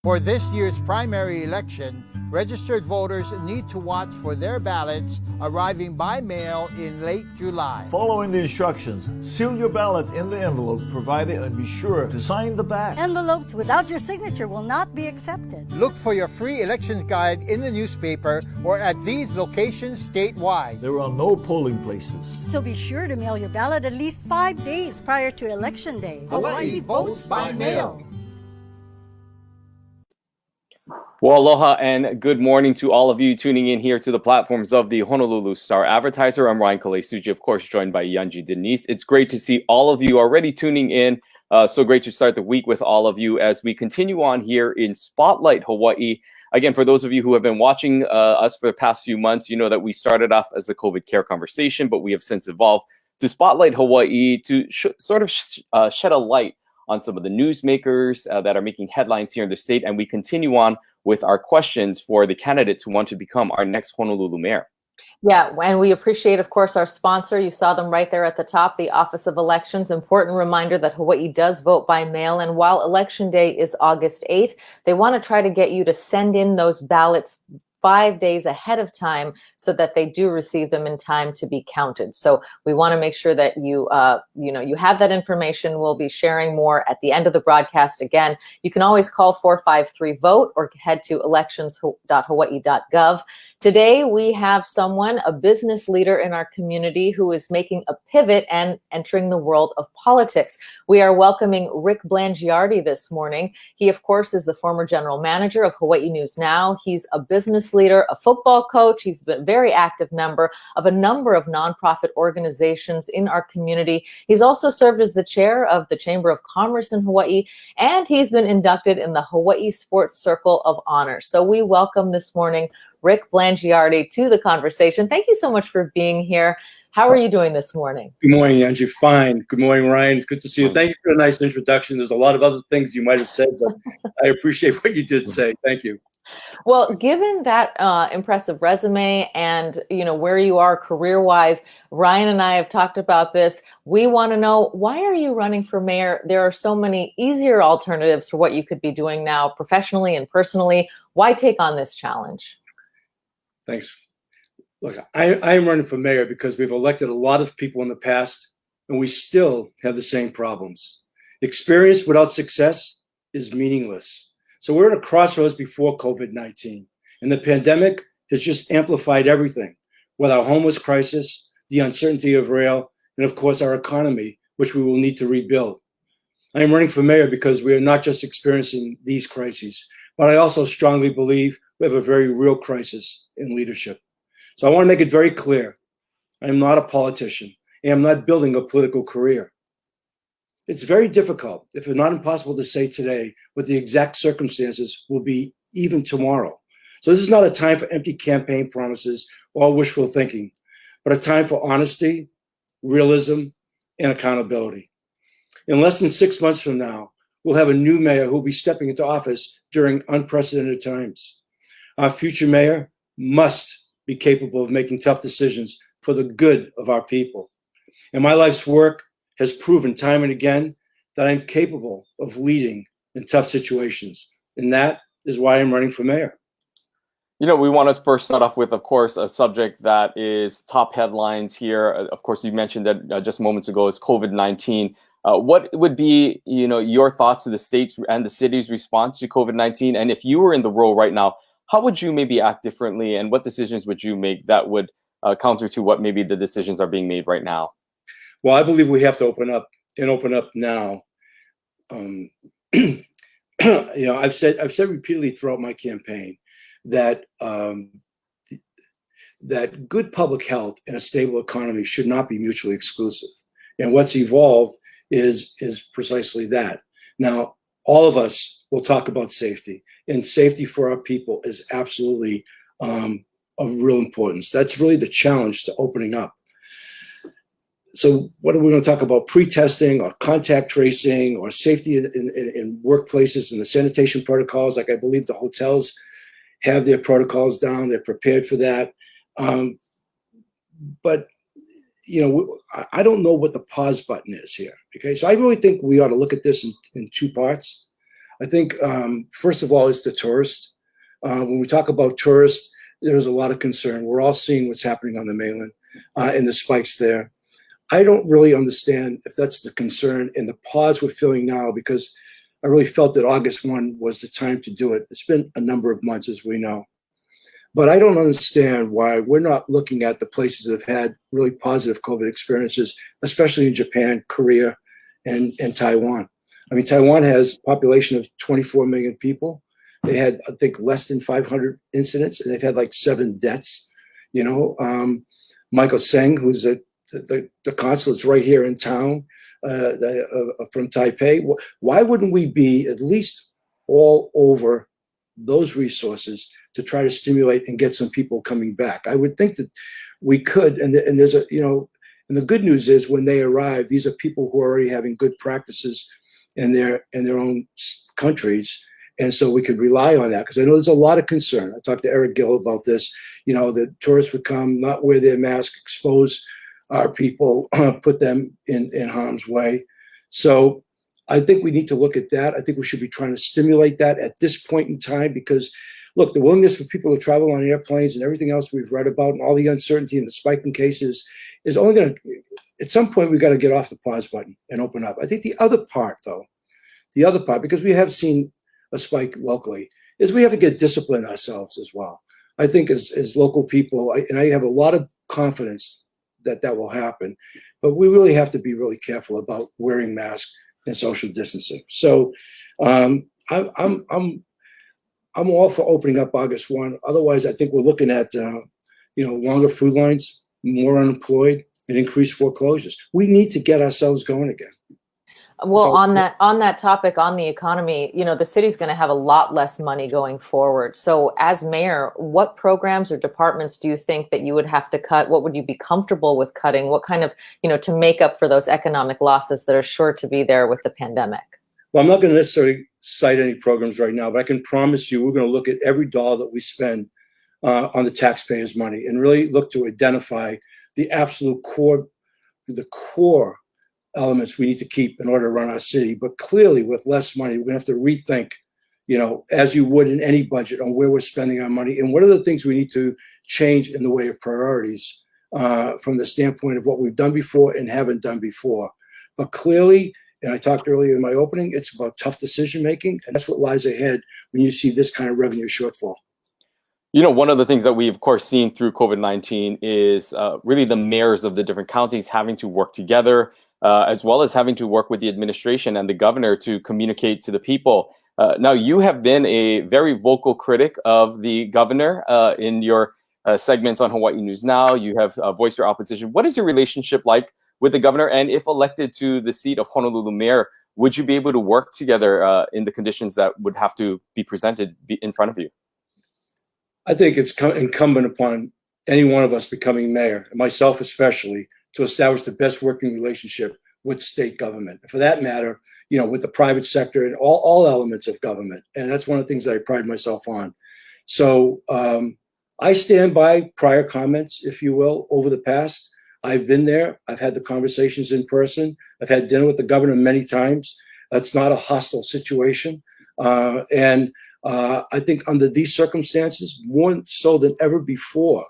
For this year's primary election, registered voters need to watch for their ballots arriving by mail in late July. Following the instructions, seal your ballot in the envelope provided and be sure to sign the back. Envelopes without your signature will not be accepted. Look for your free elections guide in the newspaper or at these locations statewide. There are no polling places. So be sure to mail your ballot at least 5 days prior to Election Day. Hawaii votes by mail. Well, aloha and good morning to all of you tuning in here to the platforms of the Honolulu Star-Advertiser. I'm Ryan Kalesuji, of course, joined by Yanji Denise. It's great to see all of you already tuning in. So great to start the week with all of you as we continue on here in Spotlight Hawaii. Again, for those of you who have been watching us for the past few months, you know that we started off as the COVID care conversation, but we have since evolved to Spotlight Hawaii to sort of shed a light on some of the newsmakers that are making headlines here in the state. And we continue on with our questions for the candidates who want to become our next Honolulu mayor. Yeah, and we appreciate, of course, our sponsor. You saw them right there at the top, the Office of Elections. Important reminder that Hawaii does vote by mail. And while Election Day is August 8th, they want to try to get you to send in those ballots 5 days ahead of time so that they do receive them in time to be counted. So we want to make sure that you have that information. We'll be sharing more at the end of the broadcast. Again, you can always call 453-VOTE or head to elections.hawaii.gov. Today, we have someone, a business leader in our community who is making a pivot and entering the world of politics. We are welcoming Rick Blangiardi this morning. He, of course, is the former general manager of Hawaii News Now. He's a business leader, a football coach. He's been a very active member of a number of nonprofit organizations in our community. He's also served as the chair of the Chamber of Commerce in Hawaii, and he's been inducted in the Hawaii Sports Circle of Honor. So we welcome this morning Rick Blangiardi to the conversation. Thank you so much for being here. How are you doing this morning? Good morning, Angie. Fine. Good morning, Ryan. It's good to see you. Thank you for a nice introduction. There's a lot of other things you might have said, but I appreciate what you did say. Thank you. Well, given that impressive resume and where you are career-wise, Ryan and I have talked about this. We want to know, why are you running for mayor? There are so many easier alternatives for what you could be doing now professionally and personally. Why take on this challenge? Thanks. Look, I am running for mayor because we've elected a lot of people in the past, and we still have the same problems. Experience without success is meaningless. So we're at a crossroads before COVID-19, and the pandemic has just amplified everything, with our homeless crisis, the uncertainty of rail, and of course our economy, which we will need to rebuild. I am running for mayor because we are not just experiencing these crises, but I also strongly believe we have a very real crisis in leadership. So I want to make it very clear, I am not a politician, and I'm not building a political career. It's very difficult, if not impossible, to say today what the exact circumstances will be even tomorrow. So this is not a time for empty campaign promises or wishful thinking, but a time for honesty, realism, and accountability. In less than 6 months from now, we'll have a new mayor who will be stepping into office during unprecedented times. Our future mayor must be capable of making tough decisions for the good of our people. And my life's work has proven time and again that I'm capable of leading in tough situations. And that is why I'm running for mayor. We want to first start off with, of course, a subject that is top headlines here. Of course, you mentioned that just moments ago is COVID-19. What would be, your thoughts to the state's and the city's response to COVID-19? And if you were in the role right now, how would you maybe act differently? And what decisions would you make that would counter to what maybe the decisions are being made right now? Well, I believe we have to open up now. I've said repeatedly throughout my campaign that that good public health and a stable economy should not be mutually exclusive. And what's evolved is precisely that. Now, all of us will talk about safety, and safety for our people is absolutely of real importance. That's really the challenge to opening up. So what are we going to talk about? Pre-testing or contact tracing or safety in workplaces and the sanitation protocols? Like I believe the hotels have their protocols down. They're prepared for that. But, I don't know what the pause button is here. Okay, so I really think we ought to look at this in two parts. I think, first of all, it's the tourist. When we talk about tourists, there's a lot of concern. We're all seeing what's happening on the mainland and the spikes there. I don't really understand if that's the concern and the pause we're feeling now, because I really felt that August 1 was the time to do it. It's been a number of months, as we know. But I don't understand why we're not looking at the places that have had really positive COVID experiences, especially in Japan, Korea, and Taiwan. I mean, Taiwan has a population of 24 million people. They had, I think, less than 500 incidents, and they've had like 7 deaths. You know, Michael Seng, who's the consulate's right here in town from Taipei. Why wouldn't we be at least all over those resources to try to stimulate and get some people coming back? I would think that we could, and there's a, you know, and the good news is when they arrive, these are people who are already having good practices in their own countries. And so we could rely on that, because I know there's a lot of concern. I talked to Eric Gill about this. You know, the tourists would come, not wear their mask, expose our people, put them in harm's way. So I think we need to look at that. I think we should be trying to stimulate that at this point in time, because look, the willingness for people to travel on airplanes and everything else we've read about and all the uncertainty and the spike in cases is only going to, at some point, we've got to get off the pause button and open up. I think the other part, because we have seen a spike locally, is we have to get disciplined ourselves as well. I think as local people, and I have a lot of confidence that will happen, but we really have to be really careful about wearing masks and social distancing. So I'm all for opening up August 1. Otherwise, I think we're looking at longer food lines, more unemployed, and increased foreclosures. We need to get ourselves going again. Well, on that topic, on the economy, you know, the city's going to have a lot less money going forward. So as mayor, what programs or departments do you think that you would have to cut? What would you be comfortable with cutting? What kind of, you know, to make up for those economic losses that are sure to be there with the pandemic? Well, I'm not going to necessarily cite any programs right now, but I can promise you we're going to look at every dollar that we spend on the taxpayers' money and really look to identify the absolute core elements we need to keep in order to run our city. But clearly, with less money, we're going to have to rethink, you know, as you would in any budget, on where we're spending our money and what are the things we need to change in the way of priorities from the standpoint of what we've done before and haven't done before. But clearly, and I talked earlier in my opening, it's about tough decision making, and that's what lies ahead when you see this kind of revenue shortfall. You know, one of the things that we've, of course, seen through COVID-19 is really the mayors of the different counties having to work together, as well as having to work with the administration and the governor to communicate to the people. Now, you have been a very vocal critic of the governor in your segments on Hawaii News Now. You have voiced your opposition. What is your relationship like with the governor? And if elected to the seat of Honolulu mayor, would you be able to work together in the conditions that would have to be presented in front of you? I think it's incumbent upon any one of us becoming mayor, and myself especially, to establish the best working relationship with state government. And for that matter, you know, with the private sector and all elements of government. And that's one of the things that I pride myself on. So I stand by prior comments, if you will, over the past. I've been there. I've had the conversations in person. I've had dinner with the governor many times. That's not a hostile situation. I think under these circumstances, more so than ever before,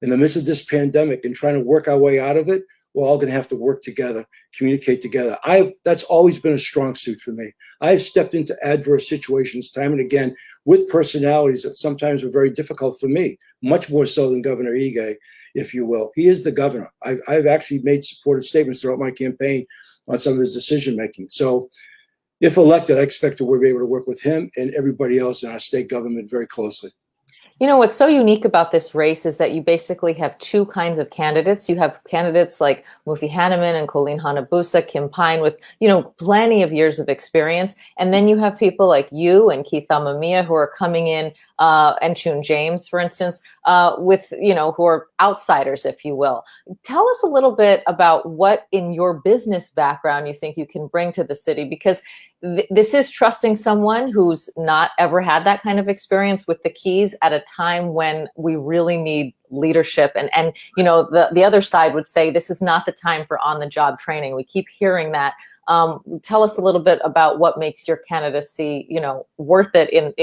in the midst of this pandemic and trying to work our way out of it, we're all going to have to work together, communicate together. That's always been a strong suit for me. I've stepped into adverse situations time and again with personalities that sometimes were very difficult for me, much more so than Governor Ige, if you will. He is the governor. I've actually made supportive statements throughout my campaign on some of his decision making. So if elected, I expect to be able to work with him and everybody else in our state government very closely. You know, what's so unique about this race is that you basically have two kinds of candidates. You have candidates like Mufi Hanneman and Colleen Hanabusa, Kim Pine, with, you know, plenty of years of experience. And then you have people like you and Keith Amamiya who are coming in, and Chun James, for instance, with, you know, who are outsiders, if you will. Tell us a little bit about what in your business background you think you can bring to the city, because this is trusting someone who's not ever had that kind of experience with the keys at a time when we really need leadership. And you know, the other side would say this is not the time for on-the-job training. We keep hearing that Tell us a little bit about what makes your candidacy, worth it.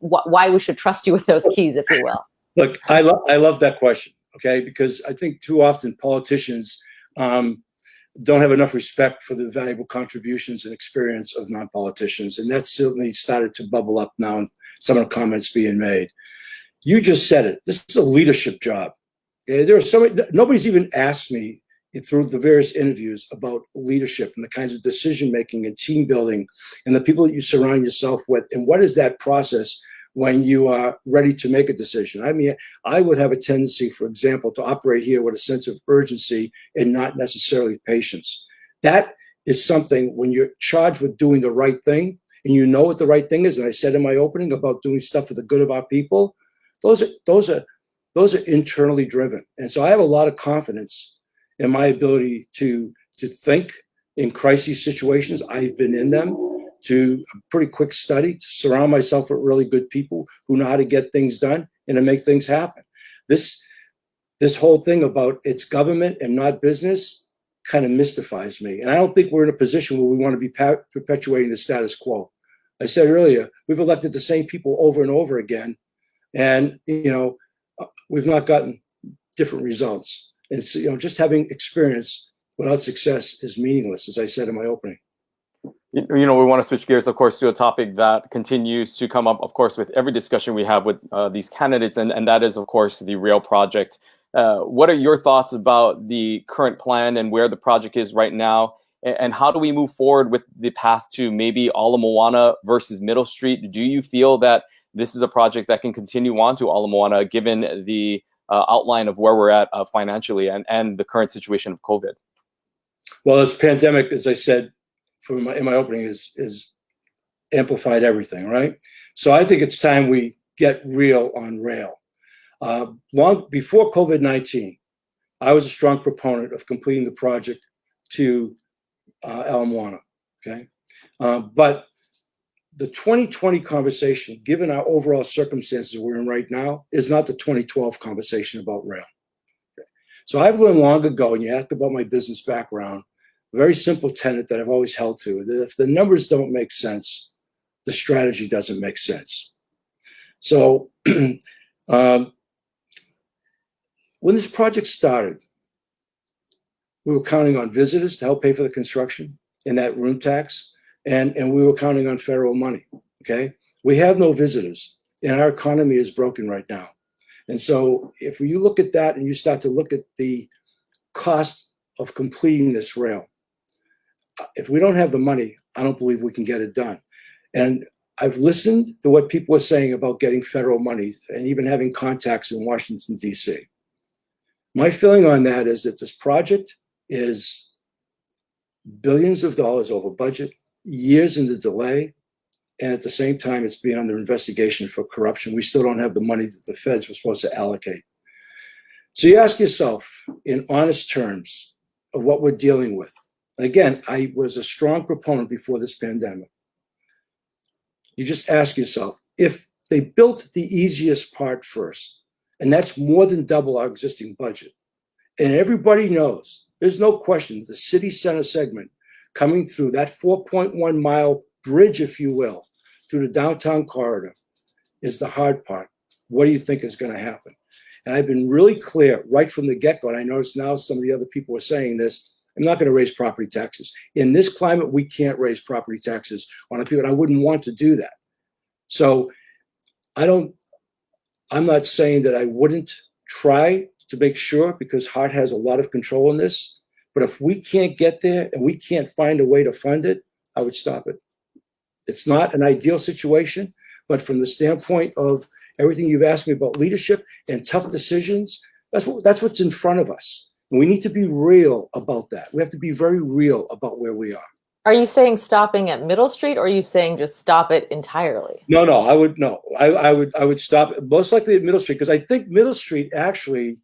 Why we should trust you with those keys, if you will. Look, I love that question. Okay, because I think too often politicians don't have enough respect for the valuable contributions and experience of non-politicians, and that's certainly started to bubble up now in some of the comments being made. You just said it. This is a leadership job. Okay? Nobody's even asked me through the various interviews about leadership and the kinds of decision making and team building and the people that you surround yourself with, and what is that process when you are ready to make a decision. I mean, I would have a tendency, for example, to operate here with a sense of urgency and not necessarily patience. That is something when you're charged with doing the right thing and you know what the right thing is. And I said in my opening about doing stuff for the good of our people, those are internally driven. And so I have a lot of confidence in my ability to think in crisis situations. I've been in them. To a pretty quick study, to surround myself with really good people who know how to get things done and to make things happen. This whole thing about it's government and not business kind of mystifies me. And I don't think we're in a position where we want to be perpetuating the status quo. I said earlier, we've elected the same people over and over again, and we've not gotten different results. It's just having experience without success is meaningless, as I said in my opening. We want to switch gears, of course, to a topic that continues to come up, of course, with every discussion we have with these candidates, and that is, of course, the rail project. What are your thoughts about the current plan and where the project is right now? And how do we move forward with the path to maybe Ala Moana versus Middle Street? Do you feel that this is a project that can continue on to Ala Moana, given the outline of where we're at financially and the current situation of COVID? Well, this pandemic, as I said, in my opening, is amplified everything, right? So I think it's time we get real on rail. Long before COVID-19, I was a strong proponent of completing the project to Ala Moana, okay? But the 2020 conversation, given our overall circumstances we're in right now, is not the 2012 conversation about rail. Okay? So I've learned long ago, and you asked about my business background, a very simple tenet that I've always held to, that if the numbers don't make sense, the strategy doesn't make sense. So when this project started, we were counting on visitors to help pay for the construction and that room tax, and we were counting on federal money, okay? We have no visitors, and our economy is broken right now. And so if you look at that and you start to look at the cost of completing this rail, if we don't have the money, I don't believe we can get it done. And I've listened to what people are saying about getting federal money and even having contacts in Washington, D.C. My feeling on that is that this project is billions of dollars over budget, years in the delay, and at the same time, it's being under investigation for corruption. We still don't have the money that the feds were supposed to allocate. So you ask yourself, in honest terms, of what we're dealing with. And again, I was a strong proponent before this pandemic. You just ask yourself, if they built the easiest part first, and that's more than double our existing budget, and everybody knows, there's no question, the city center segment coming through that 4.1 mile bridge, if you will, through the downtown corridor is the hard part. What do you think is going to happen? And I've been really clear right from the get-go, and I notice now some of the other people are saying this, I'm not going to raise property taxes. In this climate, we can't raise property taxes on people, and I wouldn't want to do that. So I'm not saying that I wouldn't try to make sure, because Hart has a lot of control in this, but if we can't get there and we can't find a way to fund it, I would stop it. It's not an ideal situation, but from the standpoint of everything you've asked me about leadership and tough decisions, that's what's in front of us. And we need to be real about that. We have to be very real about where we are. Are you saying stopping at Middle Street, or are you saying just stop it entirely? No, I would stop most likely at Middle Street, because I think Middle Street actually,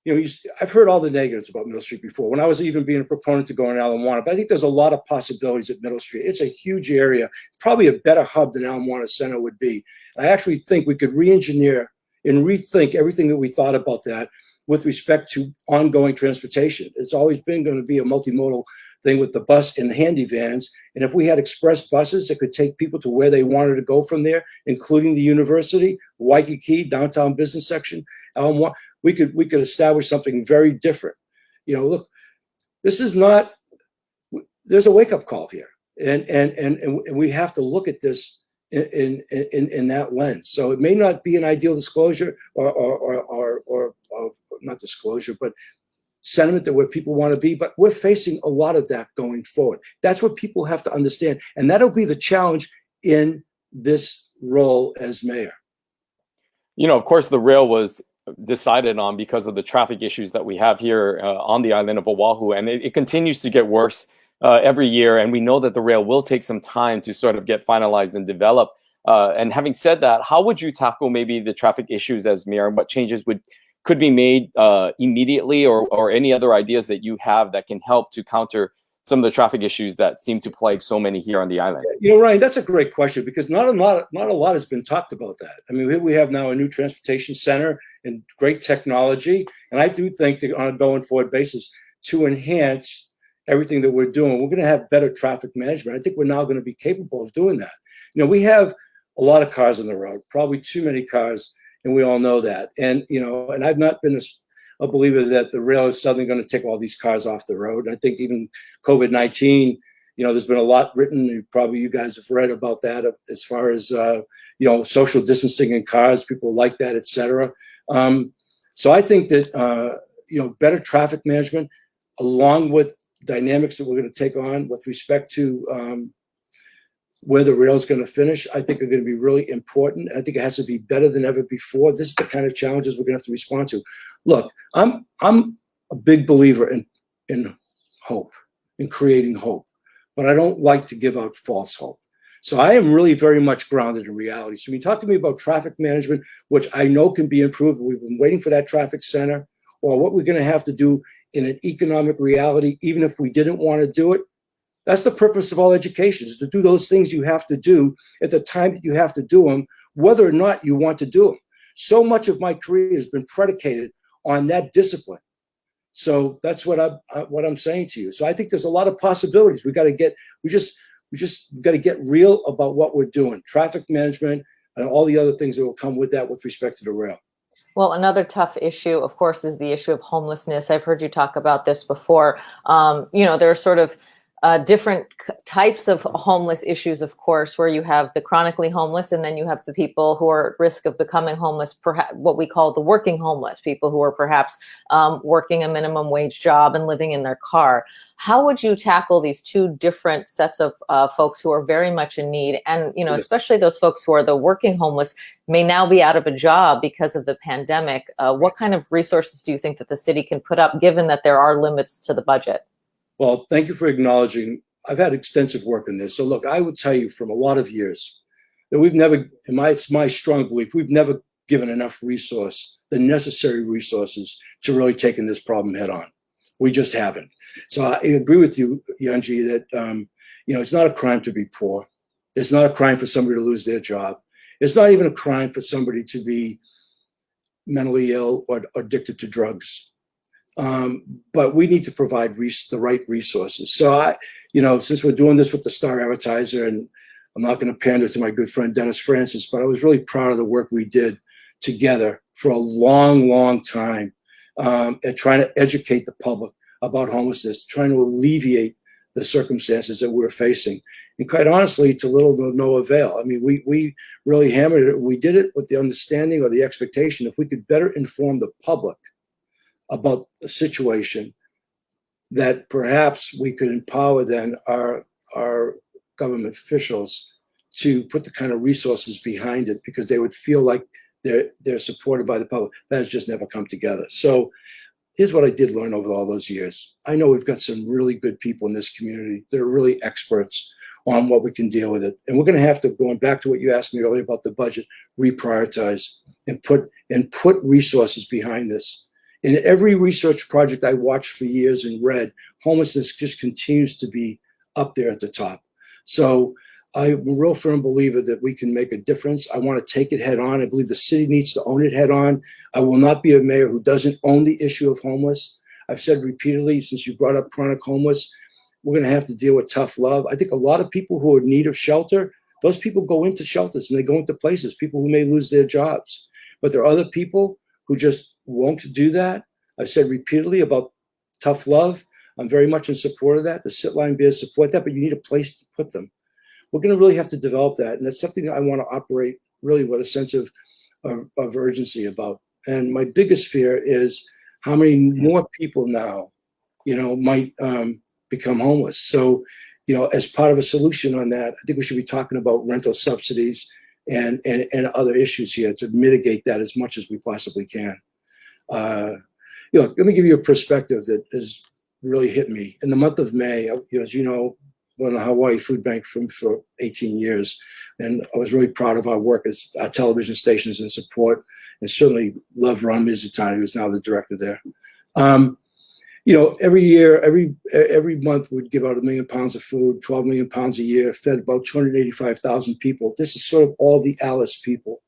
I've heard all the negatives about Middle Street before, when I was even being a proponent to go in Ala Moana, but I think there's a lot of possibilities at Middle Street. It's a huge area. It's probably a better hub than Ala Moana Center would be. I actually think we could re-engineer and rethink everything that we thought about that with respect to ongoing transportation. It's always been going to be a multimodal thing with the bus and the handy vans. And if we had express buses that could take people to where they wanted to go from there, including the university, Waikiki, downtown business section, we could establish something very different. You know, look, this is not, there's a wake-up call here. And we have to look at this in that lens. So it may not be an ideal disclosure or not disclosure, but sentiment that where people want to be, but we're facing a lot of that going forward. That's what people have to understand. And that'll be the challenge in this role as mayor. You know, of course, the rail was decided on because of the traffic issues that we have here on the island of Oahu, and it continues to get worse every year. And we know that the rail will take some time to sort of get finalized and develop. And having said that, how would you tackle maybe the traffic issues as mayor, and what changes could be made immediately, or any other ideas that you have that can help to counter some of the traffic issues that seem to plague so many here on the island? You know, Ryan, that's a great question, because not a lot has been talked about that. I mean, we have now a new transportation center and great technology. And I do think that on a going forward basis, to enhance everything that we're doing, we're going to have better traffic management. I think we're now going to be capable of doing that. You know, we have a lot of cars on the road, probably too many cars, and we all know that. And, you know, and I've not been a believer that the rail is suddenly going to take all these cars off the road. And I think even COVID-19, you know, there's been a lot written, and probably you guys have read about that as far as, you know, social distancing in cars, people like that, et cetera. So I think that, you know, better traffic management, along with dynamics that we're going to take on with respect to where the rail is going to finish, I think are going to be really important. I think it has to be better than ever before. This is the kind of challenges we're going to have to respond to. Look, I'm a big believer in hope, in creating hope, but I don't like to give out false hope. So I am really very much grounded in reality. So when you talk to me about traffic management, which I know can be improved, we've been waiting for that traffic center, or what we're going to have to do in an economic reality, even if we didn't want to do it. That's the purpose of all education, is to do those things you have to do at the time that you have to do them, whether or not you want to do them. So much of my career has been predicated on that discipline. So that's what I'm saying to you. So I think there's a lot of possibilities. We just got to get real about what we're doing, traffic management and all the other things that will come with that with respect to the rail. Well, another tough issue, of course, is the issue of homelessness. I've heard you talk about this before. You know, there are sort of different types of homeless issues, of course, where you have the chronically homeless, and then you have the people who are at risk of becoming homeless, perhaps what we call the working homeless, people who are perhaps working a minimum wage job and living in their car. How would you tackle these two different sets of folks who are very much in need? And, you know, especially those folks who are the working homeless may now be out of a job because of the pandemic. What kind of resources do you think that the city can put up, given that there are limits to the budget? Well, thank you for acknowledging. I've had extensive work in this. So look, I would tell you from a lot of years that we've never, it's my strong belief, we've never given enough the necessary resources to really taking this problem head on. We just haven't. So I agree with you, Yanji, that, you know, it's not a crime to be poor. It's not a crime for somebody to lose their job. It's not even a crime for somebody to be mentally ill or addicted to drugs. But we need to provide the right resources. So you know, since we're doing this with the Star-Advertiser, and I'm not going to pander to my good friend Dennis Francis, but I was really proud of the work we did together for a long, long time at trying to educate the public about homelessness, trying to alleviate the circumstances that we're facing. And quite honestly, to little to no avail. I mean, we really hammered it. We did it with the understanding or the expectation, if we could better inform the public about the situation, that perhaps we could empower then our government officials to put the kind of resources behind it, because they would feel like they're supported by the public. That has just never come together. So here's what I did learn over all those years. I know we've got some really good people in this community that are really experts on what we can deal with it. And we're going to have to, going back to what you asked me earlier about the budget, reprioritize and put resources behind this. In every research project I watched for years and read, homelessness just continues to be up there at the top. So I'm a real firm believer that we can make a difference. I want to take it head on. I believe the city needs to own it head on. I will not be a mayor who doesn't own the issue of homeless. I've said repeatedly, since you brought up chronic homeless, we're going to have to deal with tough love. I think a lot of people who are in need of shelter, those people go into shelters and they go into places, people who may lose their jobs. But there are other people who just won't do that. I've said repeatedly about tough love. I'm very much in support of that. The Sit Line Bears support that, but you need a place to put them. We're going to really have to develop that. And that's something that I want to operate really with a sense of urgency about. And my biggest fear is how many more people now, might become homeless. So, as part of a solution on that, I think we should be talking about rental subsidies and other issues here to mitigate that as much as we possibly can. Let me give you a perspective that has really hit me. In the month of May, as you know, on the Hawaii Food Bank for 18 years, and I was really proud of our work as our television stations and support, and certainly love Ron Mizutani, who's now the director there. Every year, every month, we'd give out 1 million pounds of food, 12 million pounds a year, fed about 285,000 people. This is sort of all the Alice people.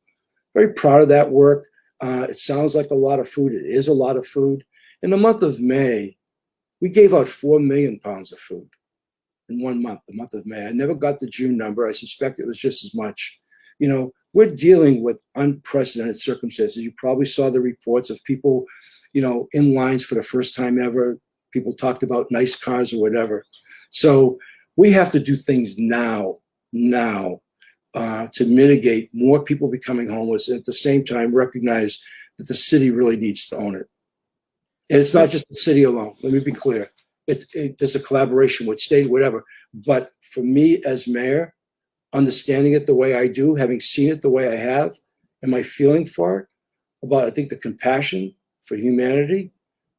Very proud of that work. It sounds like a lot of food. It is a lot of food. In the month of May, we gave out 4 million pounds of food in 1 month, the month of May. I never got the June number. I suspect it was just as much. We're dealing with unprecedented circumstances. You probably saw the reports of people, in lines for the first time ever. People talked about nice cars or whatever. So we have to do things now to mitigate more people becoming homeless, and at the same time recognize that the city really needs to own it. And it's not just the city alone. Let me be clear. There's a collaboration with state, whatever. But for me as mayor, understanding it the way I do, having seen it the way I have, and my feeling for it, about, I think, the compassion for humanity,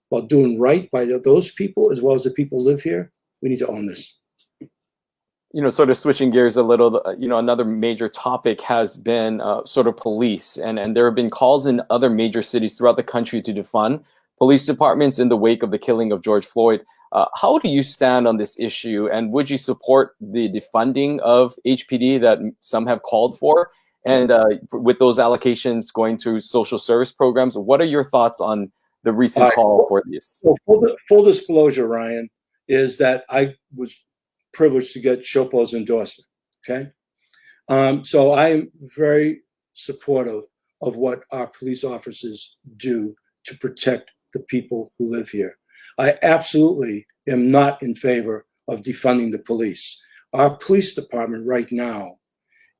while doing right by those people as well as the people who live here, we need to own this. Sort of switching gears a little, another major topic has been sort of police. And there have been calls in other major cities throughout the country to defund police departments in the wake of the killing of George Floyd. How do you stand on this issue? And would you support the defunding of HPD that some have called for? And with those allocations going to social service programs, what are your thoughts on the recent call for this? So full disclosure, Ryan, is that I was privileged to get Shopo's endorsement. Okay. So I'm very supportive of what our police officers do to protect the people who live here. I absolutely am not in favor of defunding the police. Our police department right now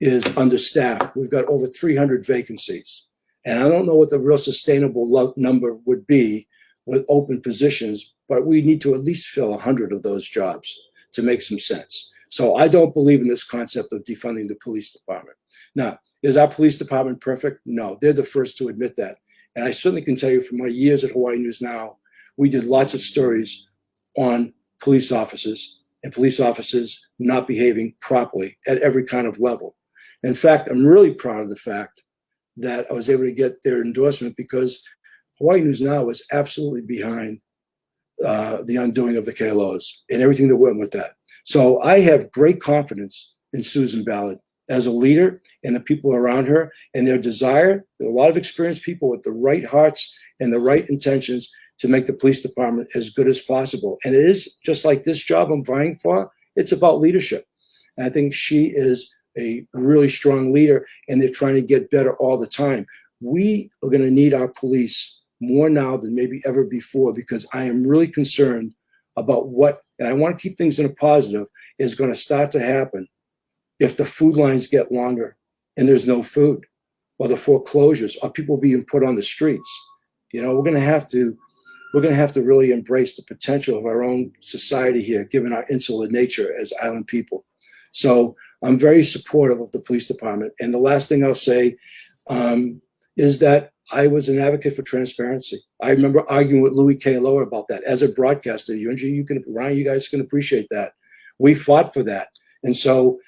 is understaffed. We've got over 300 vacancies. And I don't know what the real sustainable number would be with open positions, but we need to at least fill 100 of those jobs to make some sense. So I don't believe in this concept of defunding the police department. Now, is our police department perfect? No, they're the first to admit that. And I certainly can tell you from my years at Hawaii News Now, we did lots of stories on police officers and police officers not behaving properly at every kind of level. In fact, I'm really proud of the fact that I was able to get their endorsement, because Hawaii News Now was absolutely behind the undoing of the KLOs and everything that went with that. So I have great confidence in Susan Ballard as a leader and the people around her and their desire. There are a lot of experienced people with the right hearts and the right intentions to make the police department as good as possible. And it is just like this job I'm vying for. It's about leadership. And I think she is a really strong leader, and they're trying to get better all the time. We are going to need our police more now than maybe ever before, because I am really concerned about what, and I want to keep things in a positive, is going to start to happen if the food lines get longer and there's no food, or the foreclosures, or people being put on the streets. We're going to have to really embrace the potential of our own society here, given our insular nature as island people. So I'm very supportive of the police department. And the last thing I'll say is that I was an advocate for transparency. I remember arguing with Louis K. Lower about that as a broadcaster. Ryan, you guys can appreciate that. We fought for that. And so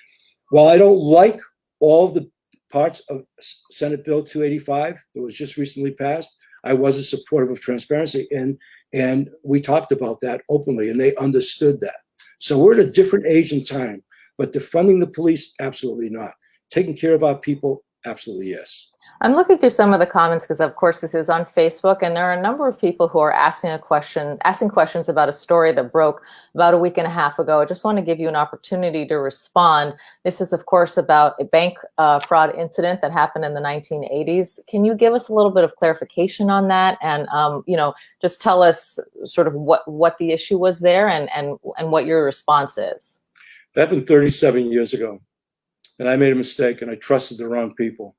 while I don't like all of the parts of Senate Bill 285 that was just recently passed, I wasn't supportive of transparency. And we talked about that openly, and they understood that. So we're at a different age and time, but defunding the police, absolutely not. Taking care of our people, absolutely yes. I'm looking through some of the comments because, of course, this is on Facebook, and there are a number of people who are asking questions about a story that broke about a week and a half ago. I just want to give you an opportunity to respond. This is, of course, about a bank fraud incident that happened in the 1980s. Can you give us a little bit of clarification on that, and just tell us sort of what the issue was there and what your response is? That happened 37 years ago, and I made a mistake, and I trusted the wrong people.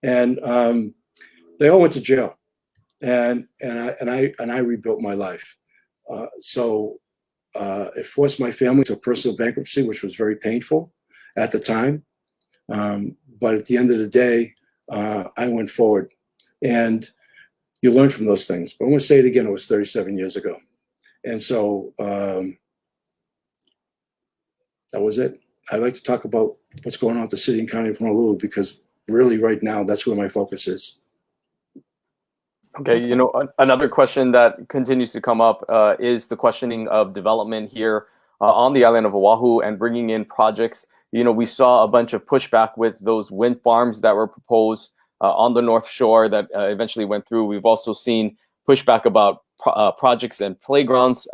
And they all went to jail, and I rebuilt my life. So it forced my family to a personal bankruptcy, which was very painful at the time. But at the end of the day, I went forward, and you learn from those things. But I'm going to say it again: it was 37 years ago, and so that was it. I'd like to talk about what's going on with the city and county of Honolulu, because really right now that's where my focus is. Okay, another question that continues to come up is the questioning of development here on the island of Oahu and bringing in projects. We saw a bunch of pushback with those wind farms that were proposed on the North Shore that eventually went through. We've also seen pushback about projects and playgrounds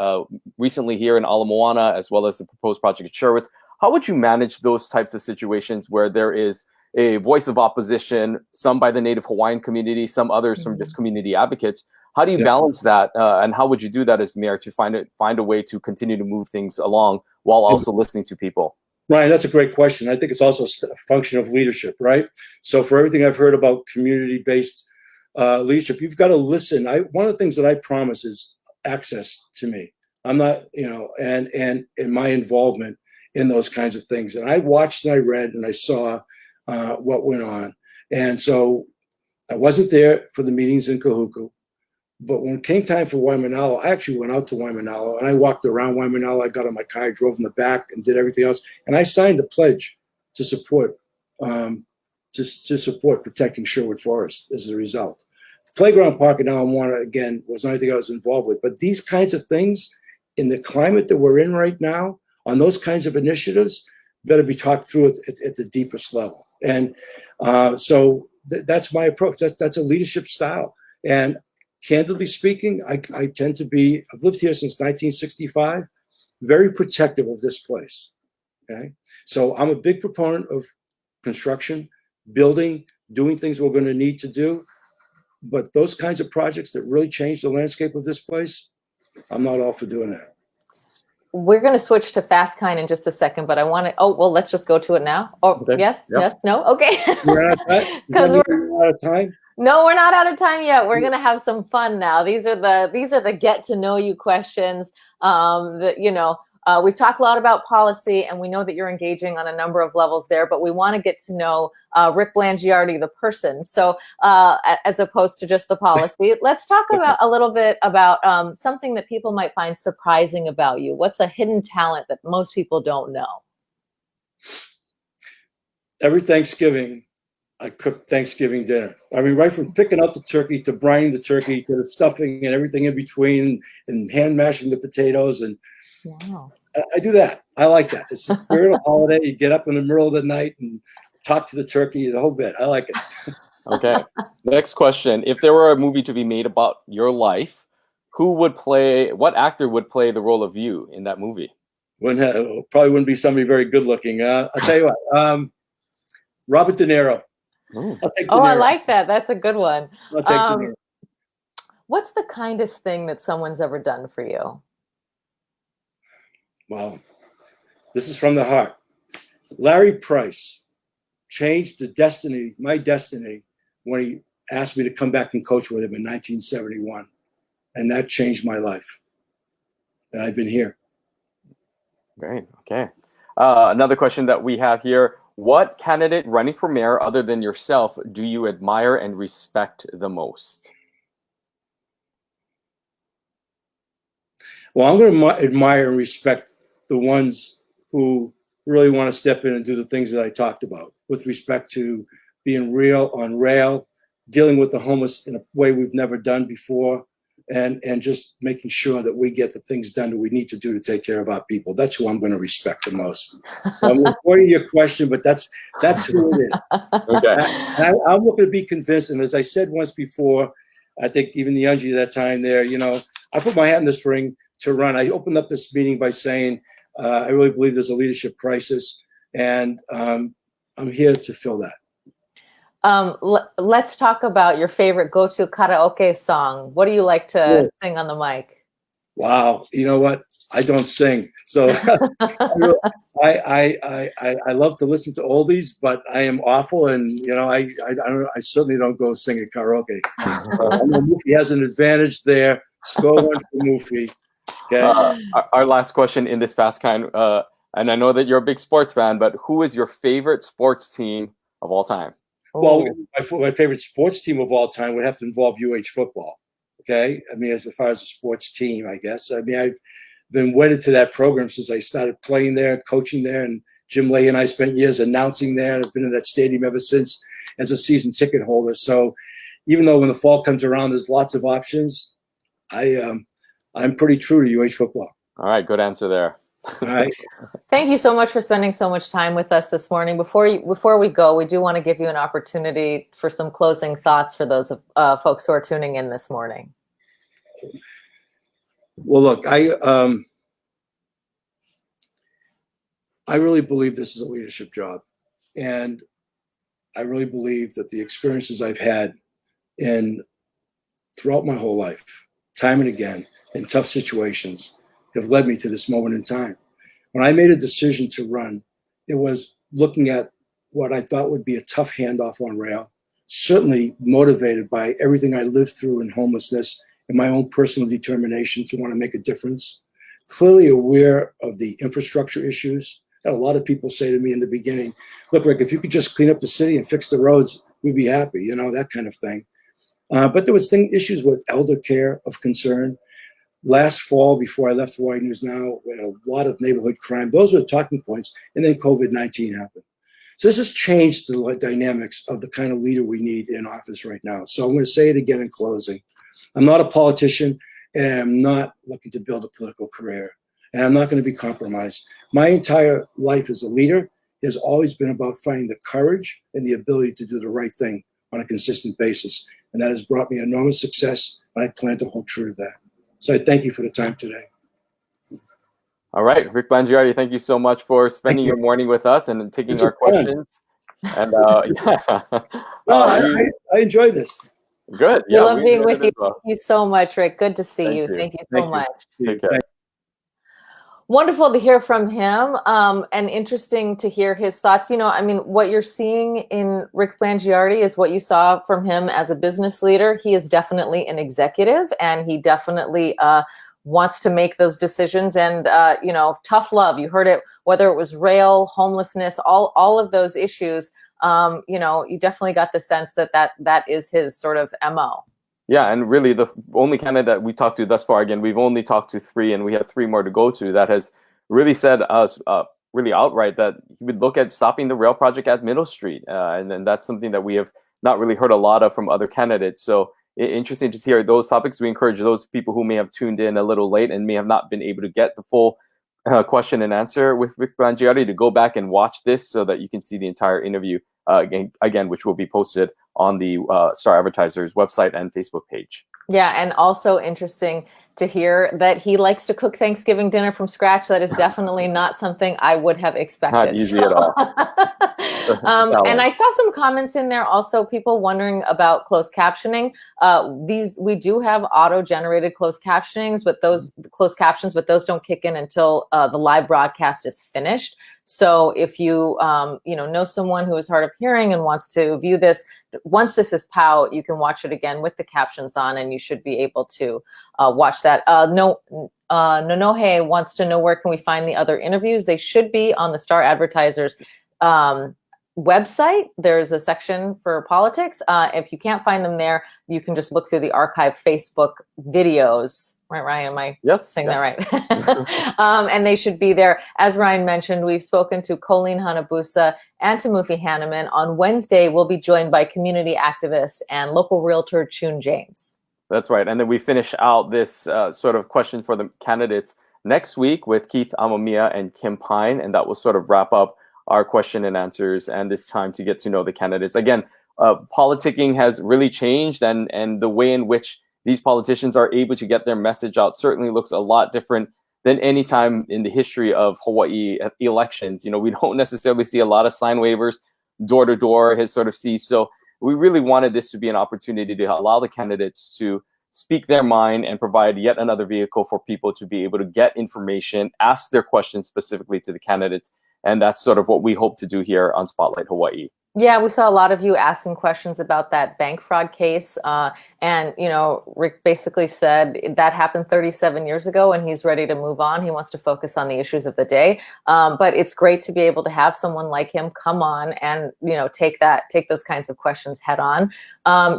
recently here in Ala Moana, as well as the proposed project at Sherwood. How would you manage those types of situations where there is a voice of opposition, some by the Native Hawaiian community, some others from just community advocates? How do you balance that, and how would you do that as mayor to find a way to continue to move things along while also listening to people? Ryan, that's a great question. I think it's also a function of leadership, right? So for everything I've heard about community-based leadership, you've got to listen. One of the things that I promise is access to me. I'm not, and my involvement in those kinds of things. And I watched and I read and I saw what went on. And so I wasn't there for the meetings in Kahuku, but when it came time for Waimanalo, I actually went out to Waimanalo and I walked around Waimanalo. I got on my car, I drove in the back and did everything else. And I signed a pledge to support, to support protecting Sherwood Forest as a result. The playground park in Ala Moana, again, was not anything I was involved with, but these kinds of things in the climate that we're in right now, on those kinds of initiatives, better be talked through at the deepest level. And so that's my approach. That's a leadership style. And candidly speaking, I tend to be, I've lived here since 1965, very protective of this place. Okay. So I'm a big proponent of construction, building, doing things we're going to need to do. But those kinds of projects that really change the landscape of this place, I'm not all for doing that. We're going to switch to Fast Kind in just a second, but I want to, let's just go to it now. Oh, okay. Yes, no, okay. Because we're out of time. No, we're not out of time yet. We're going to have some fun now. These are the get to know you questions. We've talked a lot about policy, and we know that you're engaging on a number of levels there, but we want to get to know Rick Blangiardi, the person. So as opposed to just the policy, let's talk about a little bit about something that people might find surprising about you. What's a hidden talent that most people don't know? Every Thanksgiving, I cook Thanksgiving dinner. I mean, right from picking up the turkey to brining the turkey to the stuffing and everything in between and hand mashing the potatoes. And wow. I do that. I like that. It's the spirit of holiday. You get up in the middle of the night and talk to the turkey, the whole bit. I like it. Okay. Next question. If there were a movie to be made about your life, what actor would play the role of you in that movie? Probably wouldn't be somebody very good looking. I'll tell you what, Robert De Niro. I'll take De Niro. I like that. That's a good one. I'll take De Niro. What's the kindest thing that someone's ever done for you? Well, this is from the heart. Larry Price changed my destiny, when he asked me to come back and coach with him in 1971. And that changed my life. And I've been here. Great. Okay. Another question that we have here. What candidate running for mayor other than yourself do you admire and respect the most? Well, I'm going to admire and respect the ones who really want to step in and do the things that I talked about with respect to being real on rail, dealing with the homeless in a way we've never done before, and just making sure that we get the things done that we need to do to take care of our people. That's who I'm going to respect the most. So I'm avoiding your question, but that's who it is. Okay. I'm looking to be convinced. And as I said once before, I think even the Yunji at that time there, I put my hat in this ring to run. I opened up this meeting by saying, I really believe there's a leadership crisis, and I'm here to fill that. Let's talk about your favorite go-to karaoke song. What do you like to sing on the mic? Wow, you know what? I don't sing, so I love to listen to oldies, but I am awful, and I certainly don't go sing at karaoke. So I know Mufi has an advantage there. Score one for Mufi. Okay. Our last question in this fast kind, and I know that you're a big sports fan, but who is your favorite sports team of all time? Well, my favorite sports team of all time would have to involve UH football. Okay. I mean, as far as a sports team, I guess. I mean, I've been wedded to that program since I started playing there, coaching there, and Jim Leahy and I spent years announcing there. I've been in that stadium ever since as a season ticket holder. So even though when the fall comes around, there's lots of options, I'm pretty true to UH football. All right. Good answer there. All right. Thank you so much for spending so much time with us this morning. Before we go, we do want to give you an opportunity for some closing thoughts for those folks who are tuning in this morning. Well, look, I really believe this is a leadership job, and I really believe that the experiences I've had throughout my whole life, time and again, in tough situations, have led me to this moment in time. When I made a decision to run, it was looking at what I thought would be a tough handoff on rail, certainly motivated by everything I lived through in homelessness and my own personal determination to want to make a difference. Clearly aware of the infrastructure issues. Had a lot of people say to me in the beginning, look, Rick, if you could just clean up the city and fix the roads, we'd be happy, that kind of thing. But there was issues with elder care of concern. Last fall, before I left Hawaii News Now, we had a lot of neighborhood crime. Those were the talking points. And then COVID-19 happened. So this has changed the dynamics of the kind of leader we need in office right now. So I'm going to say it again in closing. I'm not a politician, and I'm not looking to build a political career. And I'm not going to be compromised. My entire life as a leader has always been about finding the courage and the ability to do the right thing on a consistent basis. And that has brought me enormous success, and I plan to hold true to that. So I thank you for the time today. All right, Rick Blangiardi, thank you so much for spending your morning with us and taking our questions. And I enjoy this. Good. We love being with you. Well. Thank you so much, Rick. Good to see you. Thank you so much. Take care. Wonderful to hear from him, and interesting to hear his thoughts. What you're seeing in Rick Blangiardi is what you saw from him as a business leader. He is definitely an executive, and he definitely wants to make those decisions. And tough love. You heard it. Whether it was rail, homelessness, all of those issues. You definitely got the sense that is his sort of MO. Yeah, and really the only candidate that we talked to thus far, again, we've only talked to 3 and we have 3 more to go to, that has really said us really outright that he would look at stopping the rail project at Middle Street. And that's something that we have not really heard a lot of from other candidates. So interesting to hear those topics. We encourage those people who may have tuned in a little late and may have not been able to get the full question and answer with Rick Blangiardi to go back and watch this so that you can see the entire interview again, which will be posted on the Star-Advertiser's website and Facebook page. Yeah, and also interesting to hear that he likes to cook Thanksgiving dinner from scratch. That is definitely not something I would have expected. Not easy at all. And I saw some comments in there also, people wondering about closed captioning. We do have auto-generated closed captionings, but those those don't kick in until the live broadcast is finished. So if you know someone who is hard of hearing and wants to view this, once this is POW, you can watch it again with the captions on, and you should be able to watch that. Nonohe wants to know, where can we find the other interviews? They should be on the Star-Advertiser's website. There's a section for politics. If you can't find them there, you can just look through the archived Facebook videos. Right, Ryan? Am I saying that right? And they should be there. As Ryan mentioned, we've spoken to Colleen Hanabusa and to Mufi Hanneman. On Wednesday, we'll be joined by community activist and local realtor Chun James. That's right. And then we finish out this sort of question for the candidates next week with Keith Amamiya and Kim Pine. And that will sort of wrap up our question and answers and this time to get to know the candidates. Again, politicking has really changed, and the way in which these politicians are able to get their message out certainly looks a lot different than any time in the history of Hawaii elections. You know, we don't necessarily see a lot of sign waivers door to door, his sort of see. So we really wanted this to be an opportunity to allow the candidates to speak their mind and provide yet another vehicle for people to be able to get information, ask their questions specifically to the candidates. And that's sort of what we hope to do here on Spotlight Hawaii. Yeah, we saw a lot of you asking questions about that bank fraud case. And, you know, Rick basically said that happened 37 years ago and he's ready to move on. He wants to focus on the issues of the day. But it's great to be able to have someone like him come on and, you know, take those kinds of questions head on.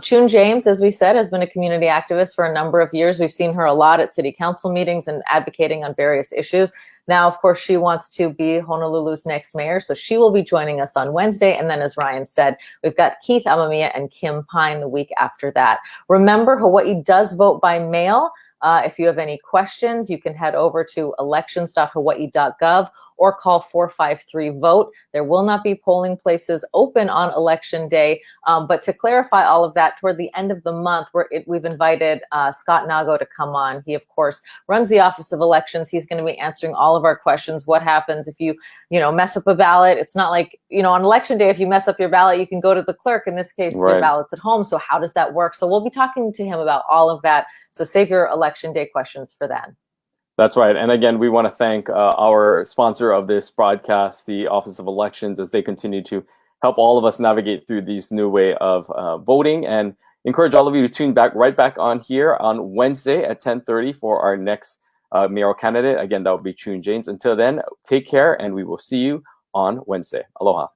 Chun James, as we said, has been a community activist for a number of years. We've seen her a lot at city council meetings and advocating on various issues. Now, of course, she wants to be Honolulu's next mayor, so she will be joining us on Wednesday. And then, as Ryan said, we've got Keith Amamiya and Kim Pine the week after that. Remember, Hawaii does vote by mail. If you have any questions, you can head over to elections.hawaii.gov or call 453-VOTE. There will not be polling places open on election day. But to clarify all of that, toward the end of the month, we've invited Scott Nago to come on. He, of course, runs the Office of Elections. He's going to be answering all of our questions. What happens if you mess up a ballot? It's not like, on election day, if you mess up your ballot, you can go to the clerk. In this case, right. Your ballot's at home. So how does that work? So we'll be talking to him about all of that. So save your election day questions for then. That's right. And again, we want to thank our sponsor of this broadcast, the Office of Elections, as they continue to help all of us navigate through this new way of voting, and encourage all of you to tune right back on here on Wednesday at 10:30 for our next mayoral candidate. Again, that will be Chun James. Until then, take care, and we will see you on Wednesday. Aloha.